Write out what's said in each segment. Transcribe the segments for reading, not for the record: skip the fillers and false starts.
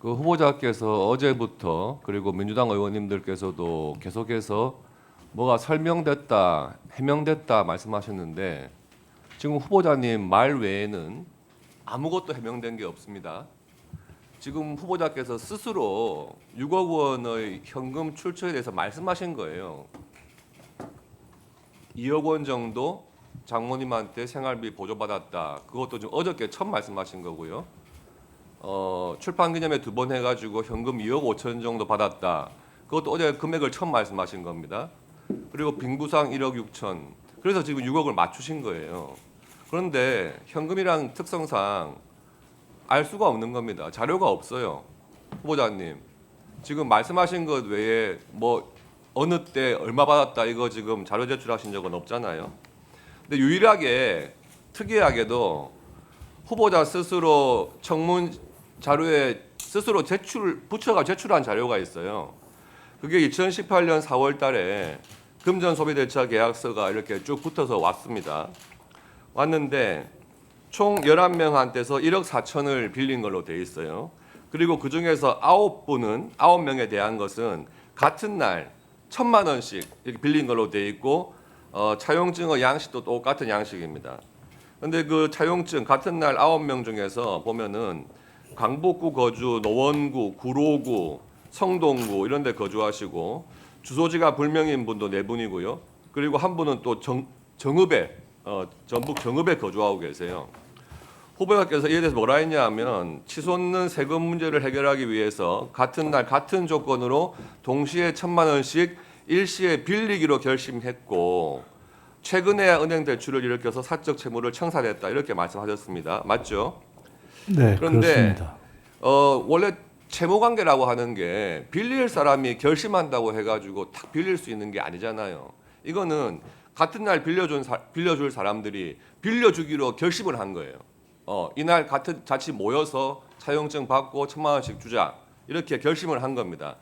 그 후보자께서 어제부터 그리고 민주당 의원님들께서도 계속해서 뭐가 설명됐다, 해명됐다 말씀하셨는데 지금 후보자님 말 외에는 아무것도 해명된 게 없습니다. 지금 후보자께서 스스로 6억 원의 현금 출처에 대해서 말씀하신 거예요. 2억 원 정도 장모님한테 생활비 보조받았다. 그것도 좀 어저께 처음 말씀하신 거고요. 출판 기념회 2번 해가지고 현금 2억 5천 정도 받았다. 그것도 어제 금액을 처음 말씀하신 겁니다. 그리고 빙부상 1억 6천. 그래서 지금 6억을 맞추신 거예요. 그런데 현금이란 특성상 알 수가 없는 겁니다. 자료가 없어요. 후보자님. 지금 말씀하신 것 외에 뭐 어느 때 얼마 받았다 이거 지금 자료 제출하신 적은 없잖아요. 근데 유일하게 특이하게도 후보자 스스로 청문 자료에 스스로 부처가 제출한 자료가 있어요. 그게 2018년 4월 달에 금전 소비 대차 계약서가 이렇게 쭉 붙어서 왔습니다. 왔는데 총 11명한테서 1억 4천을 빌린 걸로 돼 있어요. 그리고 그중에서 9명에 대한 것은 같은 날 1,000만 원씩 이렇게 빌린 걸로 돼 있고 차용증의 양식도 똑같은 양식입니다. 근데 그 차용증 같은 날 9명 중에서 보면은 강북구 거주, 노원구, 구로구, 성동구 이런 데 거주하시고 주소지가 불명인 분도 4분이고요. 그리고 한 분은 또 정읍에 전북 정읍에 거주하고 계세요. 후보자께서 이에 대해서 뭐라 했냐 하면 치솟는 세금 문제를 해결하기 위해서 같은 날 같은 조건으로 동시에 1,000만 원씩 일시에 빌리기로 결심했고 최근에 은행 대출을 일으켜서 사적 채무를 청산했다 이렇게 말씀하셨습니다. 맞죠? 네, 그런데 그렇습니다. 원래 채무 관계라고 하는 게 빌릴 사람이 결심한다고 해가지고 탁 빌릴 수 있는 게 아니잖아요. 이거는 같은 날 빌려줄 사람들이 빌려주기로 결심을 한 거예요. 이날 같은 같이 모여서 차용증 받고 1,000만 원씩 주자 이렇게 결심을 한 겁니다.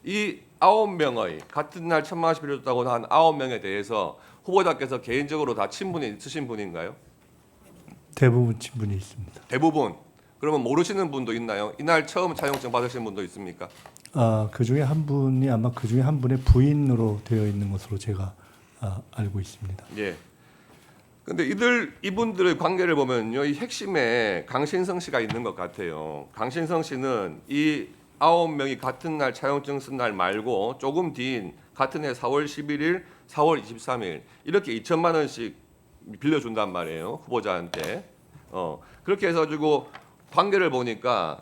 이 9명의 같은 날 1,000만 원씩 빌려줬다고 한 9명에 대해서 후보자께서 개인적으로 다 친분이 있으신 분인가요? 대부분 친분이 있습니다. 대부분. 그러면 모르시는 분도 있나요? 이날 처음 차용증 받으신 분도 있습니까? 그 중에 한 분이 아마 그 중에 한 분의 부인으로 되어 있는 것으로 제가 알고 있습니다. 예. 근데 이분들의 관계를 보면요, 이 핵심에 강신성 씨가 있는 것 같아요. 강신성 씨는 이 9명이 같은 날 차용증 쓴 날 말고 조금 뒤인 같은 해 4월 11일, 4월 23일 이렇게 2천만 원씩 빌려준단 말이에요, 후보자한테. 그렇게 해서 가지고 관계를 보니까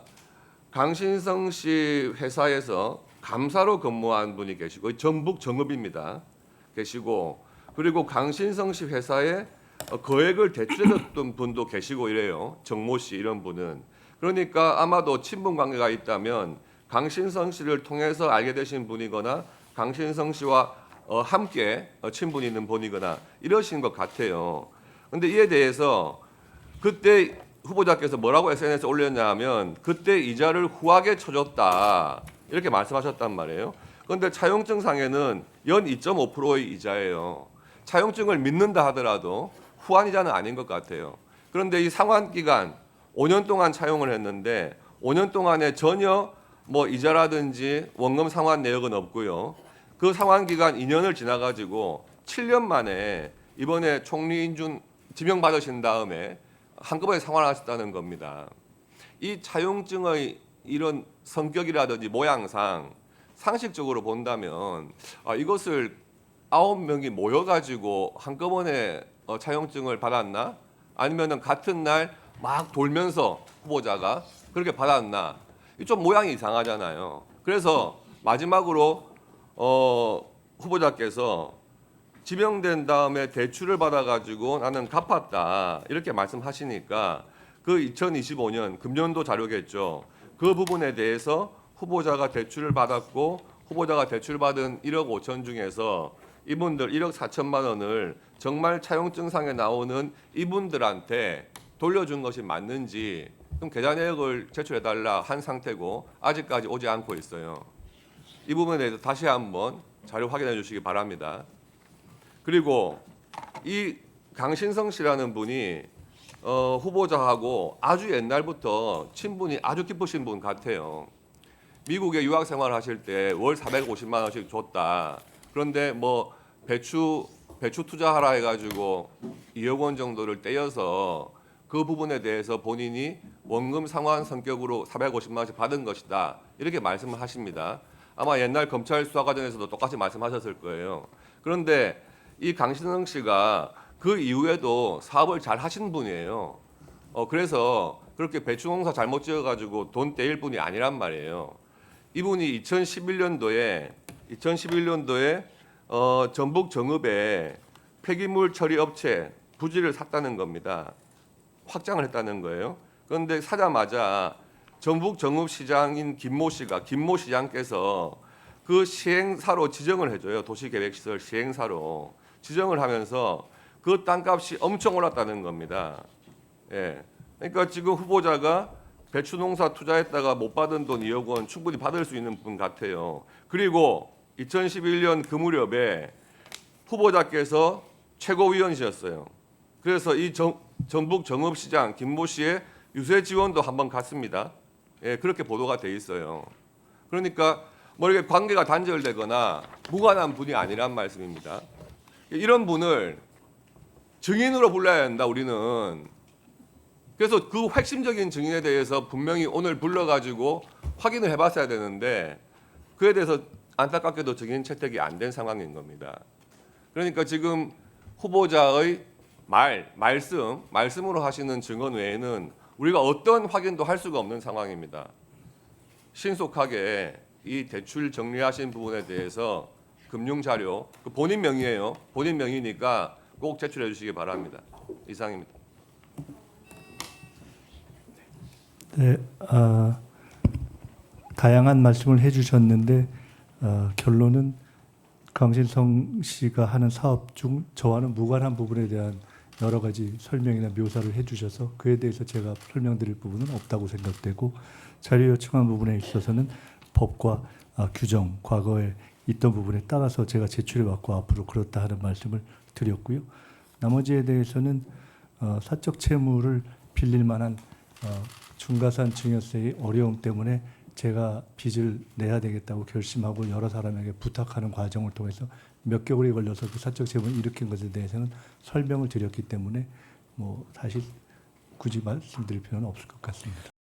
강신성 씨 회사에서 감사로 근무한 분이 계시고 전북 정읍입니다. 계시고 그리고 강신성 씨 회사에 거액을 대출해줬던 분도 계시고 이래요. 정모 씨 이런 분은. 그러니까 아마도 친분 관계가 있다면 강신성 씨를 통해서 알게 되신 분이거나 강신성 씨와 함께 친분이 있는 분이거나 이러신 것 같아요. 근데 이에 대해서 그때 후보자께서 뭐라고 SNS에 올렸냐 하면 그때 이자를 후하게 쳐줬다 이렇게 말씀하셨단 말이에요. 그런데 차용증상에는 연 2.5%의 이자예요. 차용증을 믿는다 하더라도 후한 이자는 아닌 것 같아요. 그런데 이 상환 기간 5년 동안 차용을 했는데 5년 동안에 전혀 뭐 이자라든지 원금 상환 내역은 없고요. 그 상환 기간 2년을 지나가지고 7년 만에 이번에 총리 인준 지명받으신 다음에 한꺼번에 상환하셨다는 겁니다. 이 차용증의 이런 성격이라든지 모양상 상식적으로 본다면 이것을 9명이 모여가지고 한꺼번에 차용증을 받았나? 아니면은 같은 날 막 돌면서 후보자가 그렇게 받았나? 좀 모양이 이상하잖아요. 그래서 마지막으로 후보자께서 지명된 다음에 대출을 받아가지고 나는 갚았다 이렇게 말씀하시니까 그 2025년 금년도 자료겠죠. 그 부분에 대해서 후보자가 대출을 받았고 후보자가 대출받은 1억 5천 중에서 이분들 1억 4천만 원을 정말 차용증상에 나오는 이분들한테 돌려준 것이 맞는지 좀 계좌 내역을 제출해달라 한 상태고 아직까지 오지 않고 있어요. 이 부분에 대해서 다시 한번 자료 확인해 주시기 바랍니다. 그리고 이 강신성 씨라는 분이 후보자하고 아주 옛날부터 친분이 아주 깊으신 분 같아요. 미국에 유학 생활하실 때 월 450만 원씩 줬다. 그런데 뭐 배추 투자하라 해가지고 2억 원 정도를 떼어서 그 부분에 대해서 본인이 원금 상환 성격으로 450만 원씩 받은 것이다. 이렇게 말씀을 하십니다. 아마 옛날 검찰 수사 과정에서도 똑같이 말씀하셨을 거예요. 그런데 이 강신성 씨가 그 이후에도 사업을 잘 하신 분이에요. 그래서 그렇게 배추 농사 잘못 지어가지고 돈 떼일 분이 아니란 말이에요. 이분이 2011년도에 전북 정읍에 폐기물 처리 업체 부지를 샀다는 겁니다. 확장을 했다는 거예요. 그런데 사자마자 전북 정읍 시장인 김모 시장께서 그 시행사로 지정을 해줘요. 도시계획시설 시행사로 지정을 하면서 그 땅값이 엄청 올랐다는 겁니다. 예. 그러니까 지금 후보자가 배추 농사 투자했다가 못 받은 돈 2억 원 충분히 받을 수 있는 분 같아요. 그리고 2011년 그 무렵에 후보자께서 최고위원이셨어요. 그래서 이 전북 정읍시장 김모 씨의 유세 지원도 한번 갔습니다. 예, 그렇게 보도가 돼 있어요. 그러니까 뭐 이렇게 관계가 단절되거나 무관한 분이 아니란 말씀입니다. 이런 분을 증인으로 불러야 한다 우리는. 그래서 그 핵심적인 증인에 대해서 분명히 오늘 불러가지고 확인을 해봤어야 되는데 그에 대해서 안타깝게도 증인 채택이 안 된 상황인 겁니다. 그러니까 지금 후보자의 말씀으로 하시는 증언 외에는 우리가 어떤 확인도 할 수가 없는 상황입니다. 신속하게 이 대출 정리하신 부분에 대해서 금융 자료, 본인 명의예요. 본인 명의니까 꼭 제출해 주시기 바랍니다. 이상입니다. 네, 다양한 말씀을 해주셨는데 결론은 강신성 씨가 하는 사업 중 저와는 무관한 부분에 대한 여러 가지 설명이나 묘사를 해주셔서 그에 대해서 제가 설명드릴 부분은 없다고 생각되고 자료 요청한 부분에 있어서는 법과 규정, 과거에 있던 부분에 따라서 제가 제출해왔고 앞으로 그렇다 하는 말씀을 드렸고요. 나머지에 대해서는 사적 채무를 빌릴 만한 중과산 증여세의 어려움 때문에 제가 빚을 내야 되겠다고 결심하고 여러 사람에게 부탁하는 과정을 통해서 몇 개월이 걸려서 그 사적 채무를 일으킨 것에 대해서는 설명을 드렸기 때문에 뭐 사실 굳이 말씀드릴 필요는 없을 것 같습니다.